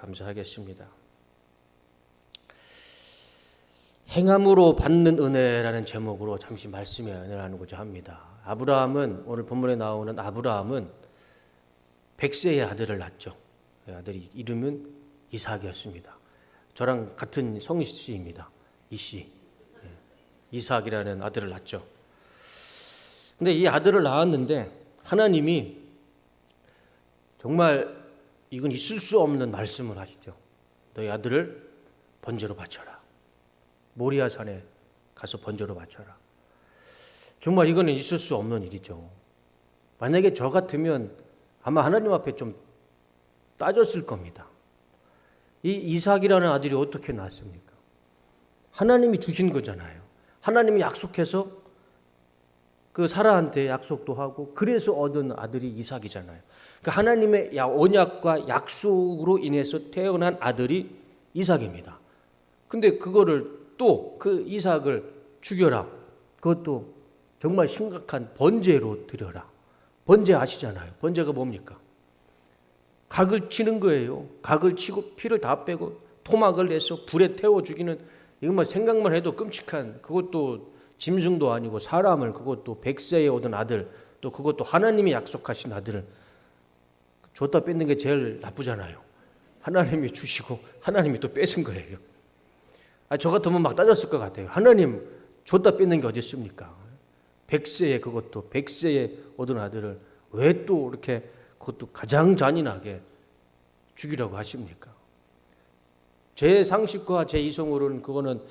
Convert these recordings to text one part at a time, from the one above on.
감사하겠습니다. 행함으로 받는 은혜라는 제목으로 잠시 말씀의 은혜를 나누고자 합니다. 아브라함은, 오늘 본문에 나오는 아브라함은 100세의 아들을 낳죠. 아들이 이름은 이삭이었습니다. 저랑 같은 성씨입니다. 이씨. 이삭이라는 아들을 낳죠. 근데 이 아들을 낳았는데 하나님이 정말 이건 있을 수 없는 말씀을 하시죠. 너희 아들을 번제로 바쳐라. 모리아 산에 가서 번제로 바쳐라. 정말 이거는 있을 수 없는 일이죠. 만약에 저 같으면 아마 하나님 앞에 좀 따졌을 겁니다. 이 이삭이라는 아들이 어떻게 낳았습니까? 하나님이 주신 거잖아요. 하나님이 약속해서 그 사라한테 약속도 하고 그래서 얻은 아들이 이삭이잖아요. 그 하나님의 언약과 약속으로 인해서 태어난 아들이 이삭입니다. 근데 그거를 또 그 이삭을 죽여라. 그것도 정말 심각한 번제로 드려라. 번제 아시잖아요. 번제가 뭡니까? 각을 치는 거예요. 각을 치고 피를 다 빼고 토막을 내서 불에 태워 죽이는, 이것만 생각만 해도 끔찍한, 그것도 짐승도 아니고 사람을, 그것도 100세에 얻은 아들, 또 그것도 하나님이 약속하신 아들을 줬다 뺏는 게 제일 나쁘잖아요. 하나님이 주시고 하나님이 또 뺏은 거예요. 저 같으면 막 따졌을 것 같아요. 하나님 줬다 뺏는 게 어디 있습니까? 100세에 그것도 100세에 얻은 아들을 왜 또 이렇게 그것도 가장 잔인하게 죽이라고 하십니까? 제 상식과 제 이성으로는 그거는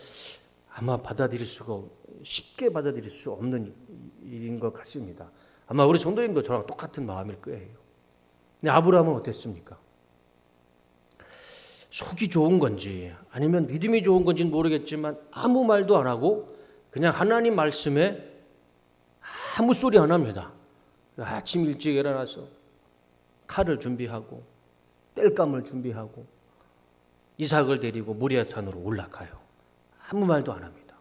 아마 쉽게 받아들일 수 없는 일인 것 같습니다. 아마 우리 성도님도 저랑 똑같은 마음일 거예요. 근데 아브라함은 어땠습니까? 속이 좋은 건지 아니면 믿음이 좋은 건지는 모르겠지만 아무 말도 안 하고 그냥 하나님 말씀에 아무 소리 안 합니다. 아침 일찍 일어나서 칼을 준비하고 땔감을 준비하고 이삭을 데리고 모리아산으로 올라가요. 아무 말도 안 합니다.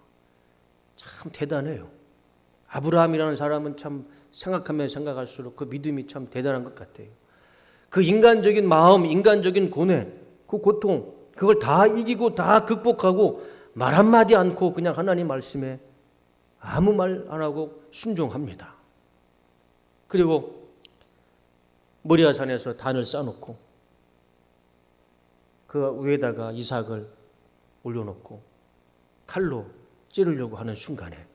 참 대단해요. 아브라함이라는 사람은 참 생각하면 생각할수록 그 믿음이 참 대단한 것 같아요. 그 인간적인 마음, 인간적인 고뇌, 그 고통, 그걸 다 이기고 다 극복하고 말 한마디 않고 그냥 하나님 말씀에 아무 말 안 하고 순종합니다. 그리고 모리아산에서 단을 쌓아놓고 그 위에다가 이삭을 올려놓고 칼로 찌르려고 하는 순간에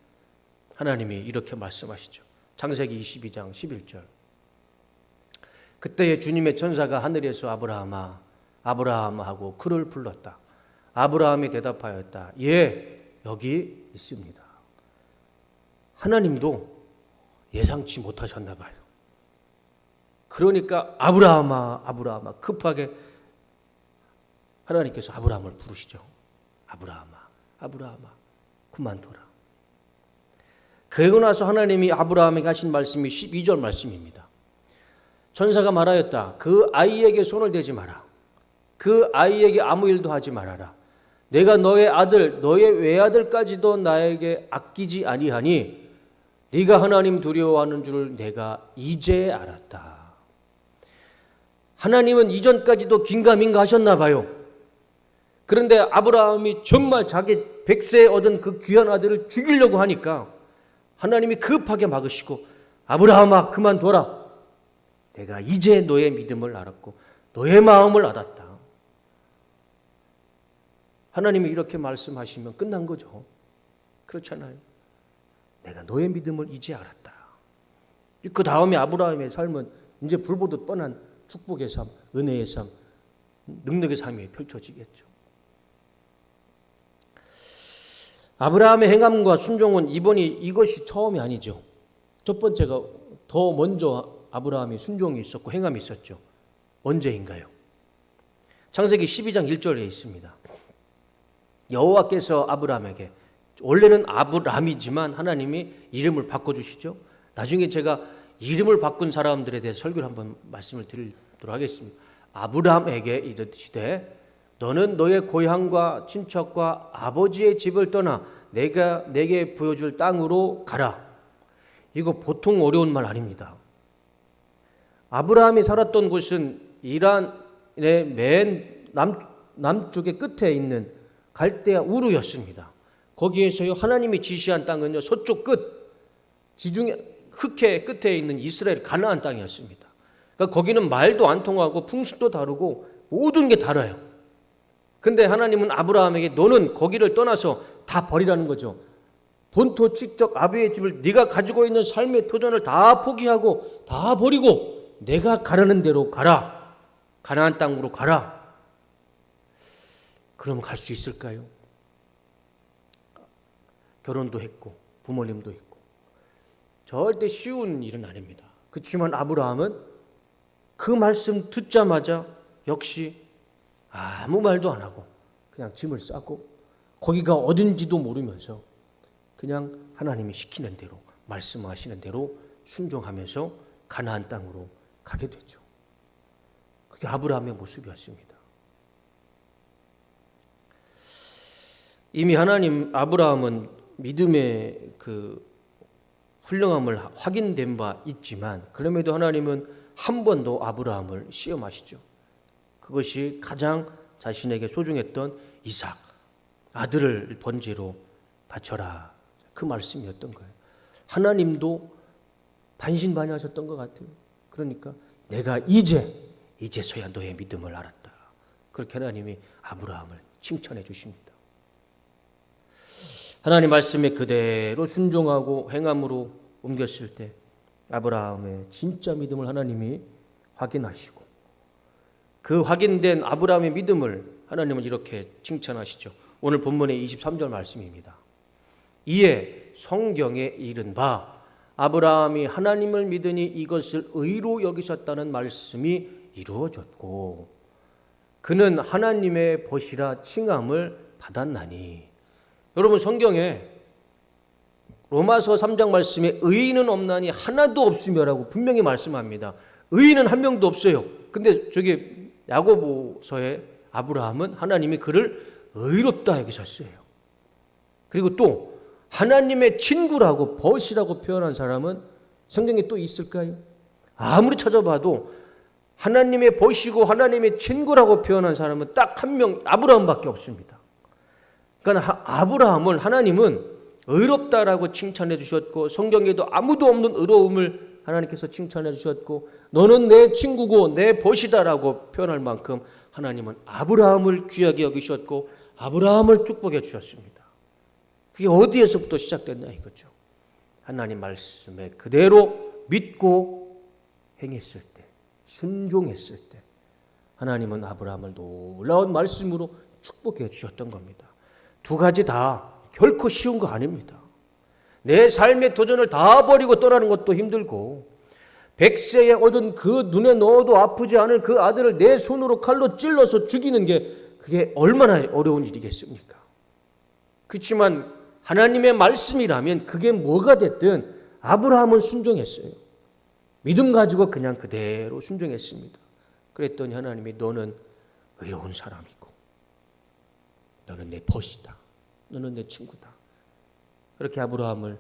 하나님이 이렇게 말씀하시죠. 창세기 22장 11절. 그때에 주님의 천사가 하늘에서 아브라함아 아브라함 하고 그를 불렀다. 아브라함이 대답하였다. 예, 여기 있습니다. 하나님도 예상치 못하셨나 봐요. 그러니까 아브라함아 아브라함아 급하게 하나님께서 아브라함을 부르시죠. 아브라함아 아브라함아 그만둬라. 그러고 나서 하나님이 아브라함에게 하신 말씀이 12절 말씀입니다. 천사가 말하였다. 그 아이에게 손을 대지 마라. 그 아이에게 아무 일도 하지 말아라. 내가 너의 아들, 너의 외아들까지도 나에게 아끼지 아니하니 네가 하나님 두려워하는 줄을 내가 이제 알았다. 하나님은 이전까지도 긴가민가 하셨나 봐요. 그런데 아브라함이 정말 자기 100세에 얻은 그 귀한 아들을 죽이려고 하니까 하나님이 급하게 막으시고 아브라함아 그만둬라. 내가 이제 너의 믿음을 알았고 너의 마음을 알았다. 하나님이 이렇게 말씀하시면 끝난 거죠. 그렇잖아요. 내가 너의 믿음을 이제 알았다. 그 다음에 아브라함의 삶은 이제 불보듯 뻔한 축복의 삶, 은혜의 삶, 능력의 삶이 펼쳐지겠죠. 아브라함의 행함과 순종은 이것이 처음이 아니죠. 첫 번째가 더 먼저 아브라함이 순종이 있었고 행함이 있었죠. 언제인가요? 창세기 12장 1절에 있습니다. 여호와께서 아브라함에게, 원래는 아브람이지만 하나님이 이름을 바꿔주시죠. 나중에 제가 이름을 바꾼 사람들에 대해 설교를 한번 말씀을 드리도록 하겠습니다. 아브람에게 이르시되 너는 너의 고향과 친척과 아버지의 집을 떠나 내가 내게 보여줄 땅으로 가라. 이거 보통 어려운 말 아닙니다. 아브라함이 살았던 곳은 이란의 맨 남쪽의 끝에 있는 갈대아 우르였습니다. 거기에서요 하나님이 지시한 땅은요 서쪽 끝 지중해 흑해 끝에 있는 이스라엘 가나안 땅이었습니다. 그러니까 거기는 말도 안 통하고 풍습도 다르고 모든 게 달라요. 근데 하나님은 아브라함에게 너는 거기를 떠나서 다 버리라는 거죠. 본토 직접 아비의 집을 네가 가지고 있는 삶의 도전을 다 포기하고 다 버리고 내가 가라는 대로 가라. 가나안 땅으로 가라. 그러면 갈 수 있을까요? 결혼도 했고 부모님도 있고 절대 쉬운 일은 아닙니다. 그렇지만 아브라함은 그 말씀 듣자마자 역시 아무 말도 안 하고 그냥 짐을 싸고 거기가 어딘지도 모르면서 그냥 하나님이 시키는 대로 말씀하시는 대로 순종하면서 가나안 땅으로 가게 되죠. 그게 아브라함의 모습이었습니다. 이미 아브라함은 믿음의 그 훌륭함을 확인된 바 있지만 그럼에도 하나님은 한 번 더 아브라함을 시험하시죠. 그것이 가장 자신에게 소중했던 이삭, 아들을 번제로 바쳐라. 그 말씀이었던 거예요. 하나님도 반신반의하셨던 것 같아요. 그러니까 내가 이제서야 너의 믿음을 알았다. 그렇게 하나님이 아브라함을 칭찬해 주십니다. 하나님 말씀에 그대로 순종하고 행함으로 옮겼을 때 아브라함의 진짜 믿음을 하나님이 확인하시고 그 확인된 아브라함의 믿음을 하나님은 이렇게 칭찬하시죠. 오늘 본문의 23절 말씀입니다. 이에 성경에 이른 바 아브라함이 하나님을 믿으니 이것을 의로 여기셨다는 말씀이 이루어졌고 그는 하나님의 벗이라 칭함을 받았나니. 여러분 성경에 로마서 3장 말씀에 의인은 없나니 하나도 없으며라고 분명히 말씀합니다. 의인은 한 명도 없어요. 근데 저기 야고보서에 아브라함은 하나님이 그를 의롭다 여기셨어요. 그리고 또 하나님의 친구라고 벗이라고 표현한 사람은 성경에 또 있을까요? 아무리 찾아봐도 하나님의 벗이고 하나님의 친구라고 표현한 사람은 딱 한 명 아브라함밖에 없습니다. 그러니까 아브라함을 하나님은 의롭다라고 칭찬해 주셨고 성경에도 아무도 없는 의로움을 하나님께서 칭찬해 주셨고 너는 내 친구고 내 벗이다라고 표현할 만큼 하나님은 아브라함을 귀하게 여기셨고 아브라함을 축복해 주셨습니다. 그게 어디에서부터 시작됐나 이거죠. 하나님 말씀에 그대로 믿고 행했을 때 순종했을 때 하나님은 아브라함을 놀라운 말씀으로 축복해 주셨던 겁니다. 두 가지 다 결코 쉬운 거 아닙니다. 내 삶의 도전을 다 버리고 떠나는 것도 힘들고 100세에 얻은 그 눈에 넣어도 아프지 않을 그 아들을 내 손으로 칼로 찔러서 죽이는 게 그게 얼마나 어려운 일이겠습니까? 그렇지만 하나님의 말씀이라면 그게 뭐가 됐든 아브라함은 순종했어요. 믿음 가지고 그냥 그대로 순종했습니다. 그랬더니 하나님이 너는 의로운 사람이고 너는 내 벗이다. 너는 내 친구다. 그렇게 아브라함을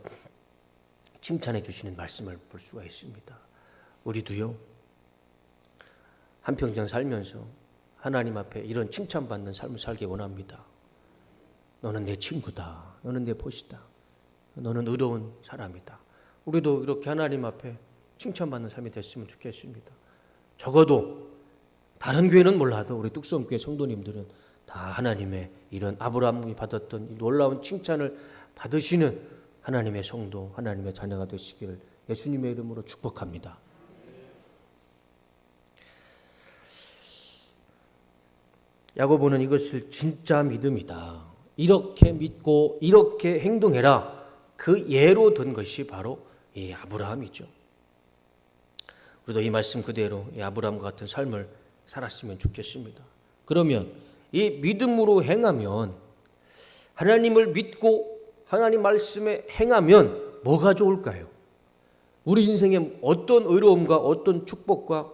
칭찬해 주시는 말씀을 볼 수가 있습니다. 우리도요. 한평생 살면서 하나님 앞에 이런 칭찬받는 삶을 살기 원합니다. 너는 내 친구다. 너는 내 벗이다. 너는 의로운 사람이다. 우리도 이렇게 하나님 앞에 칭찬받는 삶이 됐으면 좋겠습니다. 적어도 다른 교회는 몰라도 우리 뚝섬교회 성도님들은 다 하나님의 이런 아브라함이 받았던 놀라운 칭찬을 받으시는 하나님의 성도, 하나님의 자녀가 되시기를 예수님의 이름으로 축복합니다. 야고보는 이것을 진짜 믿음이다. 이렇게 믿고 이렇게 행동해라. 그 예로 든 것이 바로 이 아브라함이죠. 우리도 이 말씀 그대로 이 아브라함과 같은 삶을 살았으면 좋겠습니다. 그러면 이 믿음으로 행하면 하나님을 믿고 하나님 말씀에 행하면 뭐가 좋을까요? 우리 인생에 어떤 의로움과 어떤 축복과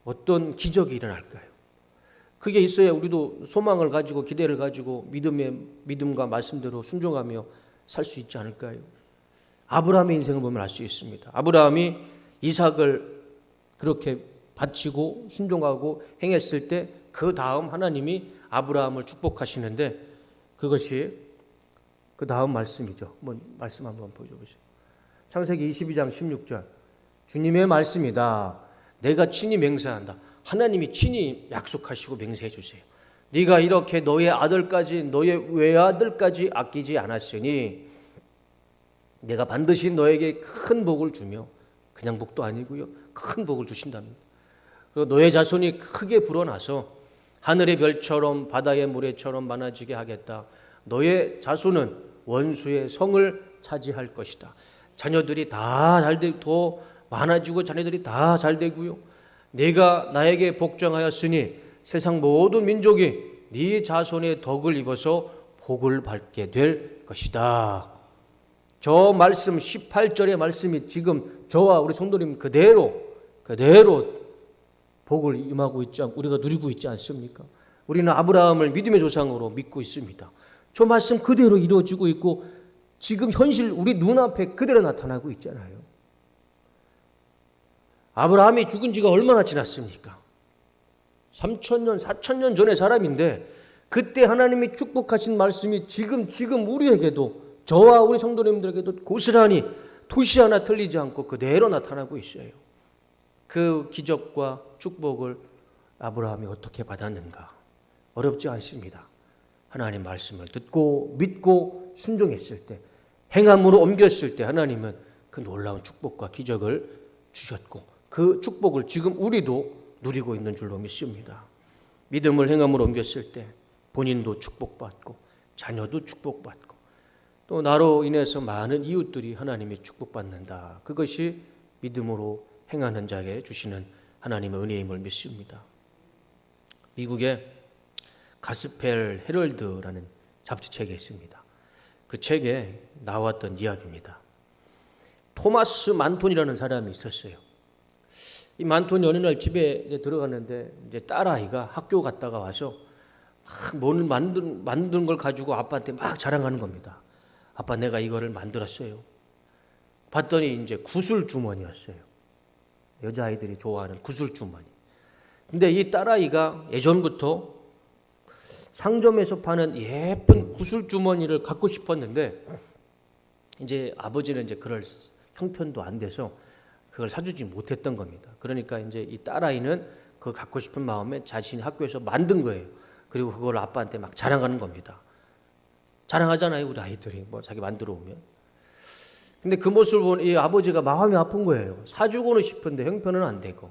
어떤 기적이 일어날까요? 그게 있어야 우리도 소망을 가지고 기대를 가지고 믿음과 말씀대로 순종하며 살 수 있지 않을까요? 아브라함의 인생을 보면 알 수 있습니다. 아브라함이 이삭을 그렇게 바치고 순종하고 행했을 때 그 다음 하나님이 아브라함을 축복하시는데 그것이 그 다음 말씀이죠. 말씀 한번 보여주시죠. 창세기 22장 16절. 주님의 말씀이다. 내가 친히 맹세한다. 하나님이 친히 약속하시고 맹세해 주세요. 네가 이렇게 너의 아들까지 너의 외아들까지 아끼지 않았으니 내가 반드시 너에게 큰 복을 주며 그냥 복도 아니고요. 큰 복을 주신답니다. 그리고 너의 자손이 크게 불어나서 하늘의 별처럼 바다의 모래처럼 많아지게 하겠다. 너의 자손은 원수의 성을 차지할 것이다. 자녀들이 다 잘되고 더 많아지고 자녀들이 다 잘되고요. 내가 나에게 복종하였으니 세상 모든 민족이 네 자손의 덕을 입어서 복을 받게 될 것이다. 저 말씀 18절의 말씀이 지금 저와 우리 성도님 그대로 복을 임하고 있지 않고 우리가 누리고 있지 않습니까? 우리는 아브라함을 믿음의 조상으로 믿고 있습니다. 저 말씀 그대로 이루어지고 있고 지금 현실 우리 눈앞에 그대로 나타나고 있잖아요. 아브라함이 죽은 지가 얼마나 지났습니까? 3,000년, 4,000년 전의 사람인데 그때 하나님이 축복하신 말씀이 지금 우리에게도 저와 우리 성도님들에게도 고스란히 토시 하나 틀리지 않고 그대로 나타나고 있어요. 그 기적과 축복을 아브라함이 어떻게 받았는가? 어렵지 않습니다. 하나님 말씀을 듣고 믿고 순종했을 때, 행함으로 옮겼을 때 하나님은 그 놀라운 축복과 기적을 주셨고 그 축복을 지금 우리도 누리고 있는 줄로 믿습니다. 믿음을 행함으로 옮겼을 때 본인도 축복받고 자녀도 축복받고 또 나로 인해서 많은 이웃들이 하나님의 축복받는다. 그것이 믿음으로 행하는 자에게 주시는 하나님의 은혜임을 믿습니다. 미국에 가스펠 헤럴드라는 잡지책이 있습니다. 그 책에 나왔던 이야기입니다. 토마스 만톤이라는 사람이 있었어요. 이 만톤이 어느 날 집에 들어갔는데 이제 딸아이가 학교 갔다가 와서 뭘 만든 걸 가지고 아빠한테 막 자랑하는 겁니다. 아빠 내가 이거를 만들었어요. 봤더니 이제 구슬 주머니였어요. 여자아이들이 좋아하는 구슬 주머니. 근데 이 딸아이가 예전부터 상점에서 파는 예쁜 구슬 주머니를 갖고 싶었는데 이제 아버지는 이제 그럴 형편도 안 돼서 그걸 사주지 못했던 겁니다. 그러니까 이제 이 딸아이는 그걸 갖고 싶은 마음에 자신이 학교에서 만든 거예요. 그리고 그걸 아빠한테 막 자랑하는 겁니다. 자랑하잖아요, 우리 아이들이 뭐 자기 만들어 오면. 근데 그 모습을 본 이 아버지가 마음이 아픈 거예요. 사주고는 싶은데 형편은 안 되고.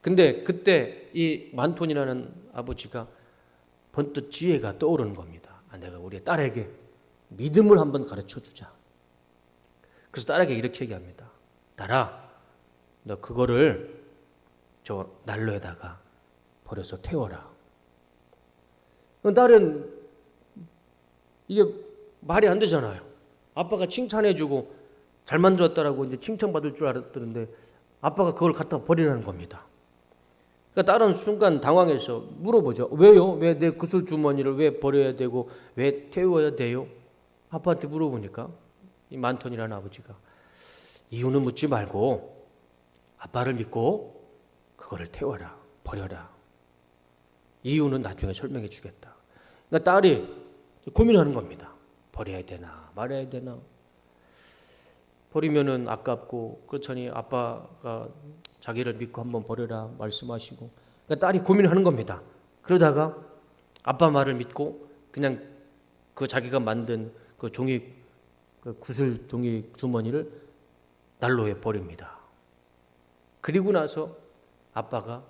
근데 그때 이 만톤이라는 아버지가 번뜩 지혜가 떠오르는 겁니다. 내가 우리 딸에게 믿음을 한번 가르쳐 주자. 그래서 딸에게 이렇게 얘기합니다. 딸아, 너 그거를 저 난로에다가 버려서 태워라. 딸은 이게 말이 안 되잖아요. 아빠가 칭찬해주고 잘 만들었다라고 이제 칭찬받을 줄 알았는데 아빠가 그걸 갖다 버리라는 겁니다. 그러니까 딸은 순간 당황해서 물어보죠. 왜요? 왜 내 구슬 주머니를 왜 버려야 되고 왜 태워야 돼요? 아빠한테 물어보니까 이 만톤이라는 아버지가 이유는 묻지 말고 아빠를 믿고 그거를 태워라, 버려라. 이유는 나중에 설명해 주겠다. 그러니까 딸이 고민하는 겁니다. 버려야 되나 말아야 되나. 버리면은 아깝고 그렇더니 아빠가 자기를 믿고 한번 버려라 말씀하시고 그러니까 딸이 고민하는 겁니다. 그러다가 아빠 말을 믿고 그냥 그 자기가 만든 그 종이 그 구슬 종이 주머니를 난로에 버립니다. 그리고 나서 아빠가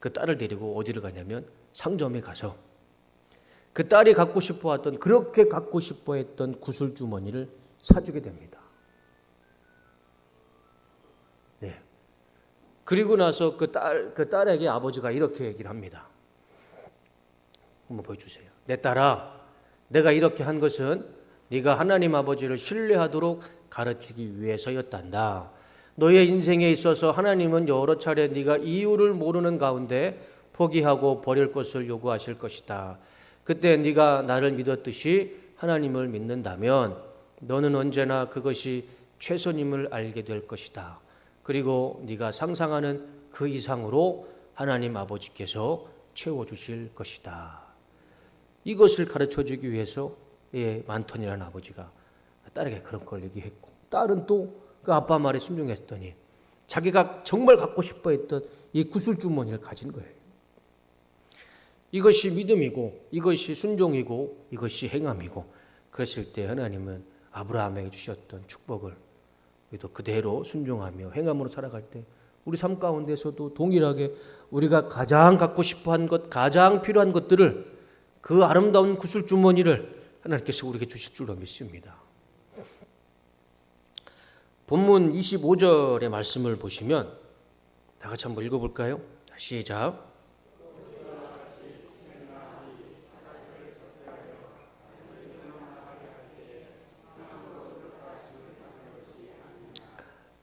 그 딸을 데리고 어디를 가냐면 상점에 가서 그 딸이 갖고 싶어 했던 그렇게 갖고 싶어 했던 구슬 주머니를 사주게 됩니다. 네. 그리고 나서 그 딸에게 아버지가 이렇게 얘기를 합니다. 한번 보여주세요. 내 딸아, 내가 이렇게 한 것은 네가 하나님 아버지를 신뢰하도록 가르치기 위해서였단다. 너의 인생에 있어서 하나님은 여러 차례 네가 이유를 모르는 가운데 포기하고 버릴 것을 요구하실 것이다. 그때 네가 나를 믿었듯이 하나님을 믿는다면 너는 언제나 그것이 최선임을 알게 될 것이다. 그리고 네가 상상하는 그 이상으로 하나님 아버지께서 채워주실 것이다. 이것을 가르쳐주기 위해서 만턴이라는 아버지가 딸에게 그런 걸 얘기했고, 딸은 또 그 아빠 말에 순종했더니 자기가 정말 갖고 싶어 했던 이 구슬주머니를 가진 거예요. 이것이 믿음이고, 이것이 순종이고, 이것이 행함이고, 그랬을 때 하나님은 아브라함에게 주셨던 축복을 우리도 그대로 순종하며 행함으로 살아갈 때 우리 삶 가운데서도 동일하게 우리가 가장 갖고 싶어한 것, 가장 필요한 것들을, 그 아름다운 구슬주머니를 하나님께서 우리에게 주실 줄로 믿습니다. 본문 25절의 말씀을 보시면 다 같이 한번 읽어볼까요? 시작.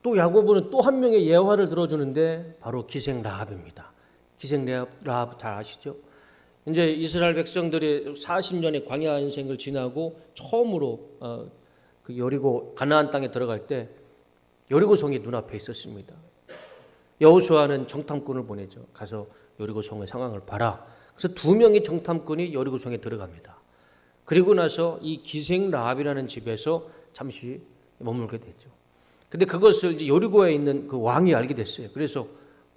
또 야고보는 또 한 명의 예화를 들어주는데 바로 기생 라합입니다. 기생 라합 잘 아시죠? 이제 이스라엘 백성들이 40년의 광야 인생을 지나고 처음으로 그 여리고 가나안 땅에 들어갈 때 여리고성이 눈앞에 있었습니다. 여호수아는 정탐꾼을 보내죠. 가서 여리고성의 상황을 봐라. 그래서 2명의 정탐꾼이 여리고성에 들어갑니다. 그리고 나서 이 기생 라합이라는 집에서 잠시 머물게 됐죠. 근데 그것을 이제 여리고에 있는 그 왕이 알게 됐어요. 그래서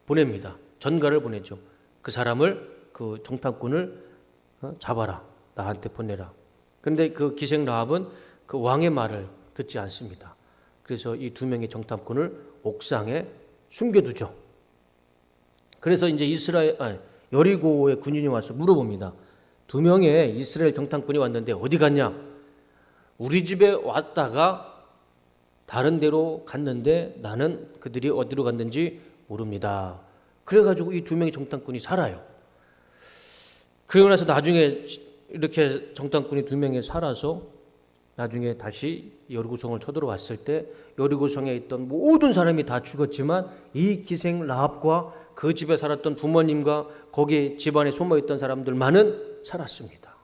보냅니다. 전가를 보내죠. 그 사람을, 그 정탐꾼을 잡아라. 나한테 보내라. 그런데 그 기생 라합은 그 왕의 말을 듣지 않습니다. 그래서 이 2명의 정탐꾼을 옥상에 숨겨두죠. 그래서 이제 여리고의 군인이 와서 물어봅니다. 2명의 이스라엘 정탐꾼이 왔는데 어디 갔냐? 우리 집에 왔다가 다른 데로 갔는데 나는 그들이 어디로 갔는지 모릅니다. 그래가지고 이 2명의 정탐꾼이 살아요. 그러고 나서 나중에 이렇게 정탐꾼이 2명이 살아서 나중에 다시 여리고성을 쳐들어왔을 때 여리고성에 있던 모든 사람이 다 죽었지만 이 기생 라합과 그 집에 살았던 부모님과 거기 집안에 숨어있던 사람들만은 살았습니다.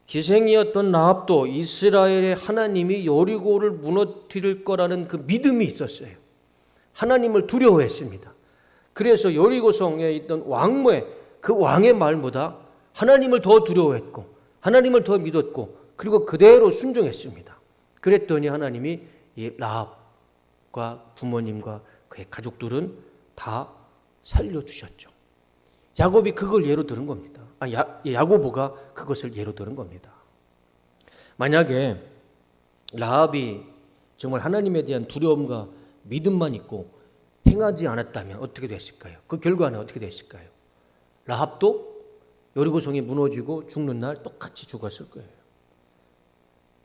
기생이었던 라합도 이스라엘의 하나님이 여리고를 무너뜨릴 거라는 그 믿음이 있었어요. 하나님을 두려워했습니다. 그래서 여리고성에 있던 왕모의 그 왕의 말보다 하나님을 더 두려워했고 하나님을 더 믿었고 그리고 그대로 순종했습니다. 그랬더니 하나님이 이 라합과 부모님과 그의 가족들은 다 살려주셨죠. 야곱이 그걸 예로 들은 겁니다. 야고보가 그것을 예로 들은 겁니다. 만약에 라합이 정말 하나님에 대한 두려움과 믿음만 있고 행하지 않았다면 어떻게 됐을까요? 그 결과는 어떻게 됐을까요? 라합도 여리고성이 무너지고 죽는 날 똑같이 죽었을 거예요.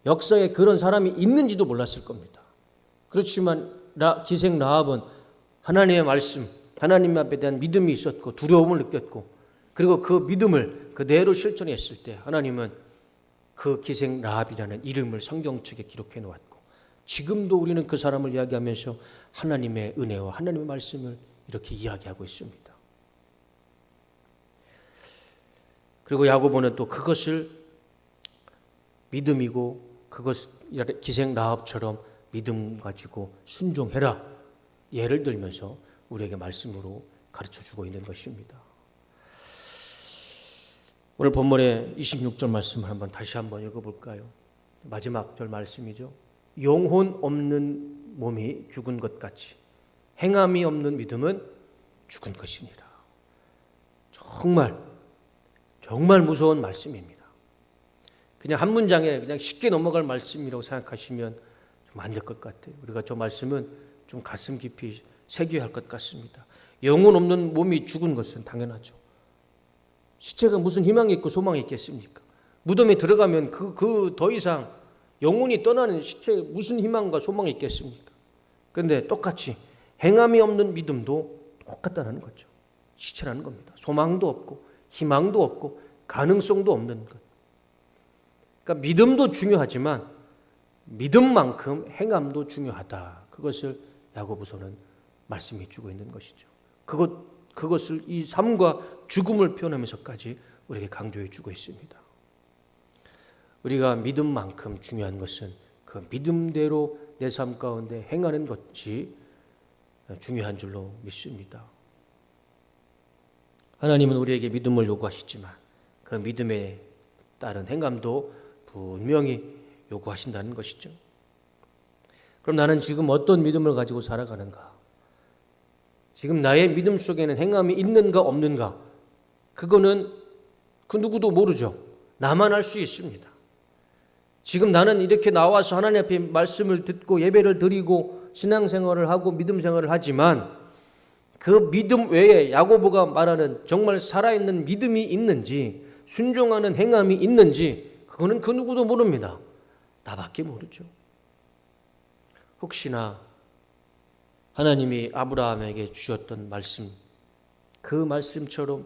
역사에 그런 사람이 있는지도 몰랐을 겁니다. 그렇지만 기생 라합은 하나님의 말씀, 하나님 앞에 대한 믿음이 있었고 두려움을 느꼈고 그리고 그 믿음을 그대로 실천했을 때 하나님은 그 기생 라합이라는 이름을 성경책에 기록해 놓았고 지금도 우리는 그 사람을 이야기하면서 하나님의 은혜와 하나님의 말씀을 이렇게 이야기하고 있습니다. 그리고 야고보는 또 그것을 믿음이고 그것 기생 라합처럼 믿음 가지고 순종해라 예를 들면서 우리에게 말씀으로 가르쳐주고 있는 것입니다. 오늘 본문의 26절 말씀을 다시 한번 읽어볼까요? 마지막 절 말씀이죠. 영혼 없는 몸이 죽은 것 같이 행함이 없는 믿음은 죽은 것이니라. 정말 무서운 말씀입니다. 그냥 한 문장에 그냥 쉽게 넘어갈 말씀이라고 생각하시면 좀 안 될 것 같아요. 우리가 저 말씀은 좀 가슴 깊이 새겨야 할 것 같습니다. 영혼 없는 몸이 죽은 것은 당연하죠. 시체가 무슨 희망이 있고 소망이 있겠습니까? 무덤에 들어가면 그 더 이상 영혼이 떠나는 시체에 무슨 희망과 소망이 있겠습니까? 그런데 똑같이 행함이 없는 믿음도 똑같다는 거죠. 시체라는 겁니다. 소망도 없고 희망도 없고 가능성도 없는 것. 그러니까 믿음도 중요하지만 믿음만큼 행함도 중요하다. 그것을 야고보서는 말씀해 주고 있는 것이죠. 그것을 이 삶과 죽음을 표현하면서까지 우리에게 강조해 주고 있습니다. 우리가 믿음만큼 중요한 것은 그 믿음대로 내 삶 가운데 행하는 것이 중요한 줄로 믿습니다. 하나님은 우리에게 믿음을 요구하시지만 그 믿음에 따른 행함도 분명히 요구하신다는 것이죠. 그럼 나는 지금 어떤 믿음을 가지고 살아가는가? 지금 나의 믿음 속에는 행함이 있는가 없는가? 그거는 그 누구도 모르죠. 나만 알 수 있습니다. 지금 나는 이렇게 나와서 하나님 앞에 말씀을 듣고 예배를 드리고 신앙생활을 하고 믿음생활을 하지만 그 믿음 외에 야고보가 말하는 정말 살아있는 믿음이 있는지 순종하는 행함이 있는지 그거는 그 누구도 모릅니다. 나밖에 모르죠. 혹시나 하나님이 아브라함에게 주셨던 말씀, 그 말씀처럼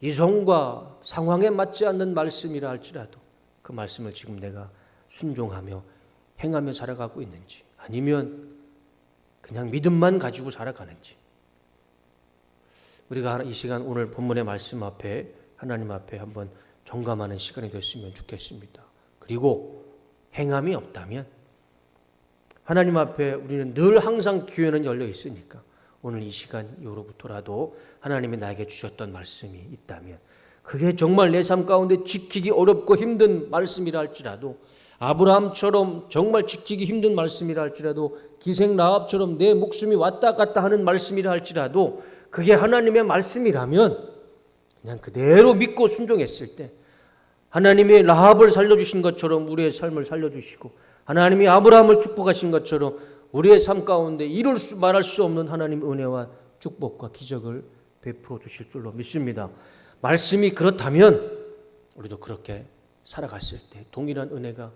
이성과 상황에 맞지 않는 말씀이라 할지라도 그 말씀을 지금 내가 순종하며 행하며 살아가고 있는지, 아니면 그냥 믿음만 가지고 살아가는지, 우리가 이 시간 오늘 본문의 말씀 앞에 하나님 앞에 한번 점검하는 시간이 됐으면 좋겠습니다. 그리고 행함이 없다면 하나님 앞에 우리는 늘 항상 기회는 열려 있으니까 오늘 이 시간 이후로부터라도 하나님이 나에게 주셨던 말씀이 있다면, 그게 정말 내 삶 가운데 지키기 어렵고 힘든 말씀이라 할지라도, 아브라함처럼 정말 지키기 힘든 말씀이라 할지라도, 기생 라합처럼 내 목숨이 왔다 갔다 하는 말씀이라 할지라도 그게 하나님의 말씀이라면 그냥 그대로 믿고 순종했을 때 하나님이 라합을 살려주신 것처럼 우리의 삶을 살려주시고, 하나님이 아브라함을 축복하신 것처럼 우리의 삶 가운데 말할 수 없는 하나님의 은혜와 축복과 기적을 베풀어 주실 줄로 믿습니다. 말씀이 그렇다면 우리도 그렇게 살아갔을 때 동일한 은혜가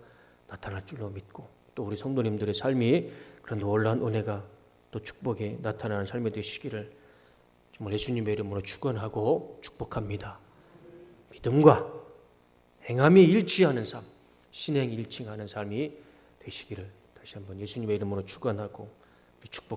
나타날 줄로 믿고, 또 우리 성도님들의 삶이 그런 놀라운 은혜가 또 축복이 나타나는 삶이 되시기를 정말 예수님의 이름으로 축원하고 축복합니다. 믿음과 행함이 일치하는 삶, 신행이 일치하는 삶이 되시기를 다시 한번 예수님의 이름으로 축원하고 축복